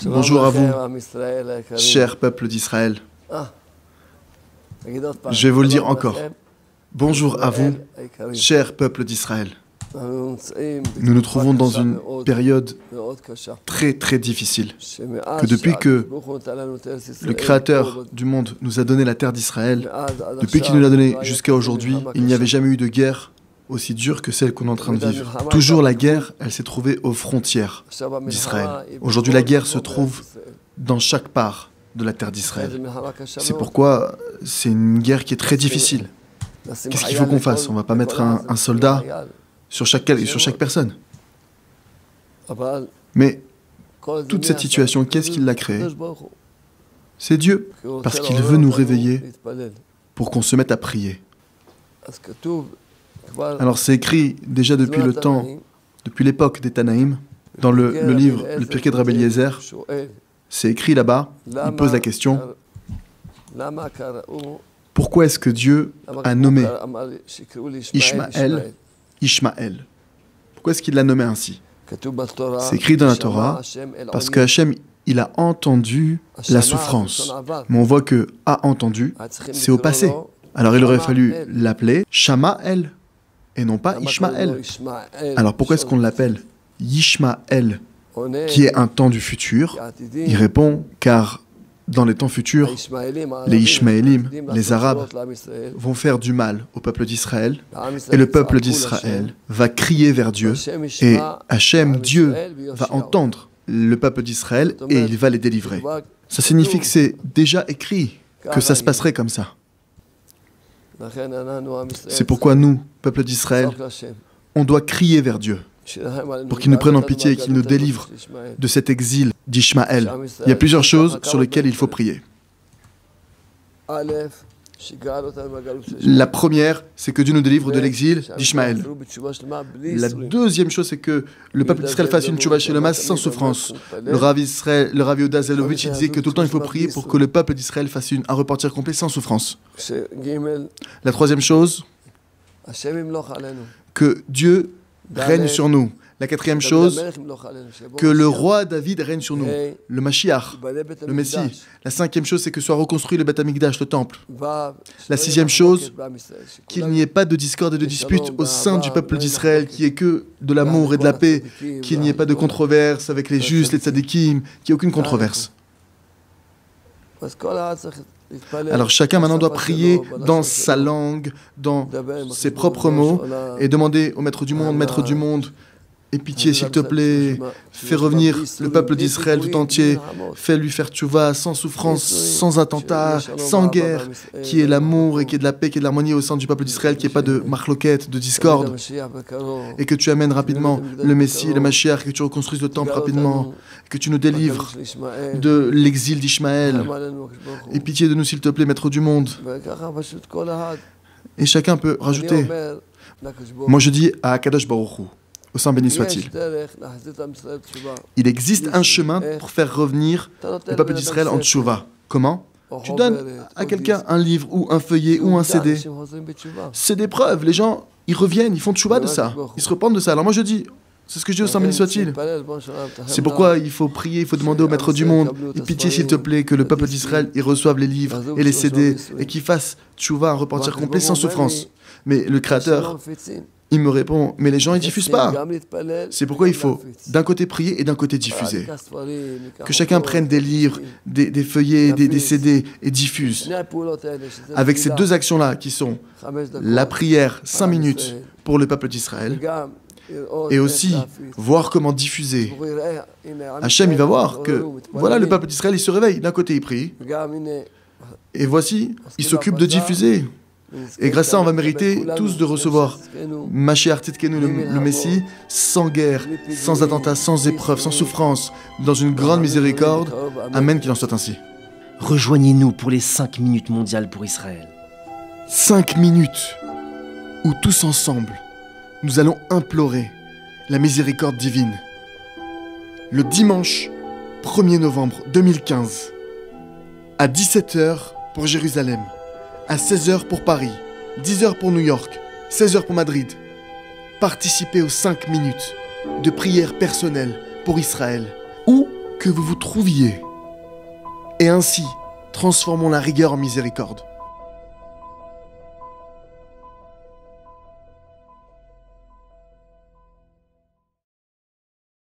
Bonjour à vous, cher peuple d'Israël. Je vais vous le dire encore. Bonjour à vous, cher peuple d'Israël. Nous nous trouvons dans une période très très difficile. Que depuis que le Créateur du monde nous a donné la terre d'Israël, depuis qu'il nous l'a donnée jusqu'à aujourd'hui, il n'y avait jamais eu de guerre aussi dure que celle qu'on est en train de vivre. Toujours la guerre, elle s'est trouvée aux frontières d'Israël. Aujourd'hui, la guerre se trouve dans chaque part de la terre d'Israël. C'est pourquoi c'est une guerre qui est très difficile. Qu'est-ce qu'il faut qu'on fasse? On ne va pas mettre un soldat sur chaque personne. Mais toute cette situation, qu'est-ce qui l'a créée? C'est Dieu, parce qu'il veut nous réveiller pour qu'on se mette à prier. Alors c'est écrit déjà depuis le temps, depuis l'époque des Tanaïm, dans le livre Le Pirkei de Rabbi Eliezer, c'est écrit là-bas, il pose la question, pourquoi est-ce que Dieu a nommé Ishmaël? Pourquoi est-ce qu'il l'a nommé ainsi? C'est écrit dans la Torah, parce que Hachem, il a entendu la souffrance. Mais on voit que « a entendu », c'est au passé. Alors il aurait fallu l'appeler Shamaël, et non pas Ishmaël. Alors pourquoi est-ce qu'on l'appelle Yishmaël, qui est un temps du futur? Il répond, car dans les temps futurs, les Ishmaélim, les Arabes, vont faire du mal au peuple d'Israël, et le peuple d'Israël va crier vers Dieu, et Hachem, Dieu, va entendre le peuple d'Israël, et il va les délivrer. Ça signifie que c'est déjà écrit que ça se passerait comme ça. C'est pourquoi nous, peuple d'Israël, on doit crier vers Dieu pour qu'il nous prenne en pitié et qu'il nous délivre de cet exil d'Ishmaël. Il y a plusieurs choses sur lesquelles il faut prier. La première, c'est que Dieu nous délivre de l'exil d'Ishmaël. La deuxième chose, c'est que le peuple d'Israël fasse une tchouva shelema sans souffrance. Le Rav Yehuda Zelovitch disait que tout le temps il faut prier pour que le peuple d'Israël fasse un repentir complet sans souffrance. La troisième chose, que Dieu règne sur nous. La quatrième chose, que le roi David règne sur nous, le Mashiach, le Messie. La cinquième chose, c'est que soit reconstruit le Beth Amikdash, le temple. La sixième chose, qu'il n'y ait pas de discorde et de dispute au sein du peuple d'Israël, qu'il n'y ait que de l'amour et de la paix, qu'il n'y ait pas de controverse avec les justes, les tzadikim, qu'il n'y ait aucune controverse. Alors chacun maintenant doit prier dans sa langue, dans ses propres mots, et demander au Maître du monde, aie pitié s'il te plaît, fais revenir le peuple d'Israël tout entier, fais-lui faire tchouva sans souffrance, sans attentat, sans guerre, qui est l'amour et qui est de la paix, qui est de l'harmonie au sein du peuple d'Israël, qui n'y ait pas de marloquette, de discorde, et que tu amènes rapidement le Messie et le Mashiach, que tu reconstruises le temple rapidement, que tu nous délivres de l'exil d'Ishmaël. Aie pitié de nous s'il te plaît, Maître du monde. Et chacun peut rajouter. Moi je dis à Akadosh Baruch Hu, au Saint béni soit-il. Il existe un chemin pour faire revenir le peuple d'Israël en tchouva. Comment? Tu donnes à quelqu'un un livre ou un feuillet ou un CD. C'est des preuves. Les gens, ils reviennent, ils font tchouva de ça. Ils se repentent de ça. Alors moi je dis, c'est ce que je dis au Saint béni soit-il. C'est pourquoi il faut prier, il faut demander au Maître du monde, et pitié s'il te plaît, que le peuple d'Israël, il reçoive les livres et les CD, et qu'il fasse tchouva, un repentir complet sans souffrance. Mais le Créateur, il me répond, mais les gens, ils diffusent pas. C'est pourquoi il faut d'un côté prier et d'un côté diffuser. Que chacun prenne des livres, des feuillets, des CD et diffuse. Avec ces deux actions-là qui sont la prière 5 minutes pour le peuple d'Israël et aussi voir comment diffuser. Hachem, il va voir que voilà, le peuple d'Israël, il se réveille. D'un côté, il prie. Et voici, il s'occupe de diffuser. Et grâce à ça, on va mériter tous de recevoir Mashiach Tzidkenu, le Messie, sans guerre, sans attentat, sans épreuve, sans souffrance, dans une grande miséricorde. Amen, qu'il en soit ainsi. Rejoignez-nous pour les 5 minutes mondiales pour Israël. 5 minutes où tous ensemble, nous allons implorer la miséricorde divine. Le dimanche 1er novembre 2015, à 17h pour Jérusalem, à 16h pour Paris, 10h pour New York, 16h pour Madrid. Participez aux 5 minutes de prière personnelle pour Israël. Ou que vous vous trouviez. Et ainsi, transformons la rigueur en miséricorde.